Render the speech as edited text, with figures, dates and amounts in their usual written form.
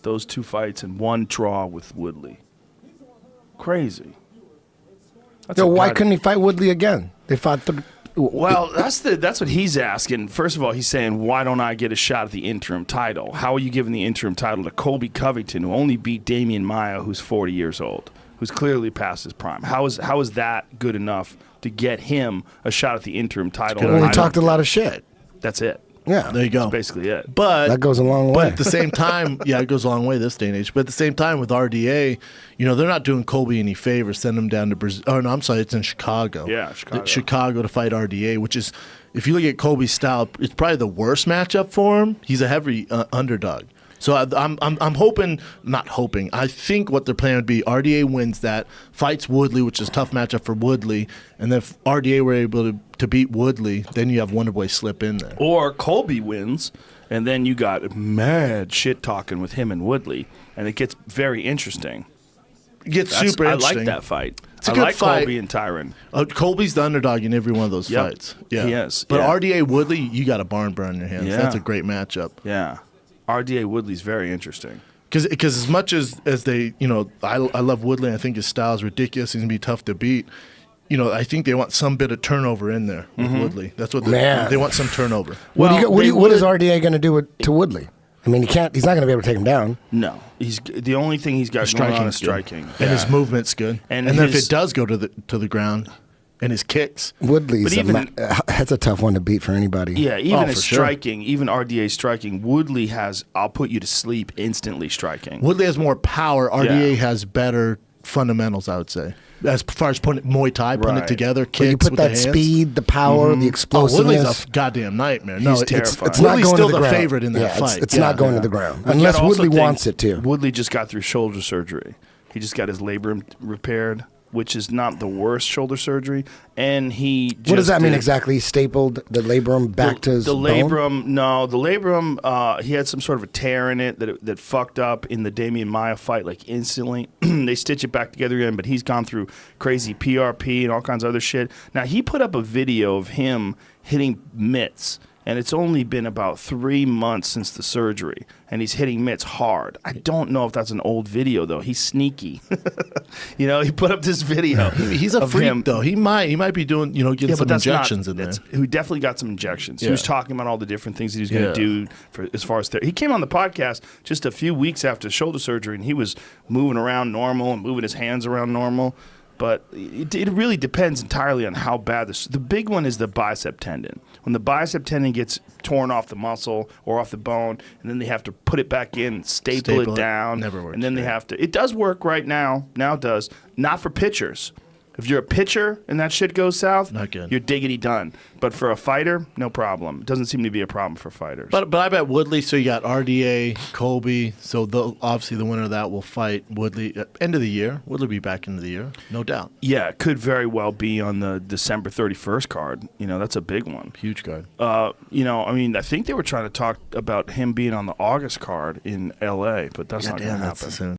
those 2 fights and 1 draw with Woodley. Crazy. Why couldn't he fight Woodley again? They fought Well, that's what he's asking. First of all, he's saying, why don't I get a shot at the interim title? How are you giving the interim title to Colby Covington, who only beat Damian Maia, who's 40 years old, who's clearly past his prime? How is that good enough to get him a shot at the interim title? Well, he talked a lot of shit. That's it. Yeah. There you go. That's basically it. But that goes a long way. But at the same time, yeah, it goes a long way this day and age. But at the same time, with RDA, they're not doing Colby any favors. Send him down to Brazil. Oh, no, I'm sorry. It's in Chicago. Yeah, Chicago. Chicago to fight RDA, which is, if you look at Colby's style, it's probably the worst matchup for him. He's a heavy underdog. So I'm hoping, not hoping, I think what their plan would be, RDA wins that, fights Woodley, which is a tough matchup for Woodley, and then if RDA were able to beat Woodley, then you have Wonderboy slip in there. Or Colby wins, and then you got mad shit talking with him and Woodley, and it gets very interesting. It gets super interesting. I like that fight. It's a good fight. Colby and Tyron. Colby's the underdog in every one of those fights. Yeah, he is. But yeah. RDA Woodley, you got a barn burn in your hands. Yeah. That's a great matchup. Yeah. RDA Woodley's very interesting. Because as much as they, I love Woodley. I think his style is ridiculous. He's going to be tough to beat. I think they want some bit of turnover in there with Woodley. That's what they want, some turnover. What is RDA going to do to Woodley? I mean, he's not going to be able to take him down. No, the only thing he's got going on is striking, and his movement's good. And then if it does go to the ground, and his kicks, Woodley's that's a tough one to beat for anybody. Yeah, even his striking, even RDA's striking, Woodley has "I'll put you to sleep" instantly striking. Woodley has more power. RDA has better fundamentals, I would say. As far as Muay Thai, putting it together, kicks you put with that the hands. speed, the power, the explosiveness. Woodley's a goddamn nightmare. No, He's terrifying. It's not Woodley's going still to the ground. favorite in that fight. It's not going to the ground unless Woodley wants it to. Woodley just got through shoulder surgery. He just got his labrum repaired, which is not the worst shoulder surgery. And what does that mean exactly? He stapled the labrum back to his bone? The labrum, he had some sort of a tear in it that fucked up in the Damian Maia fight, like instantly. They stitch it back together again, but he's gone through crazy PRP and all kinds of other shit. Now, he put up a video of him hitting mitts, and it's only been about 3 months since the surgery, and he's hitting mitts hard. I don't know if that's an old video, though. He's sneaky. He put up this video. He's a freak, though. He might be doing, getting some injections in there. He definitely got some injections. Yeah. He was talking about all the different things that he was going to do as far as therapy. He came on the podcast just a few weeks after shoulder surgery, and he was moving around normal and moving his hands around normal. But it really depends entirely on how bad the big one is the bicep tendon. When the bicep tendon gets torn off the muscle or off the bone, and then they have to put it back in, staple it down. Never works. And then they have to. It does work right now. Now it does. Not for pitchers. If you're a pitcher and that shit goes south, not good. You're diggity done. But for a fighter, no problem. It doesn't seem to be a problem for fighters. But I bet Woodley, so you got RDA, Colby, so obviously the winner of that will fight Woodley at end of the year. Woodley will be back into the year, no doubt. Yeah, it could very well be on the December 31st card. That's a big one. Huge card. I think they were trying to talk about him being on the August card in L.A., but that's not going to happen. That's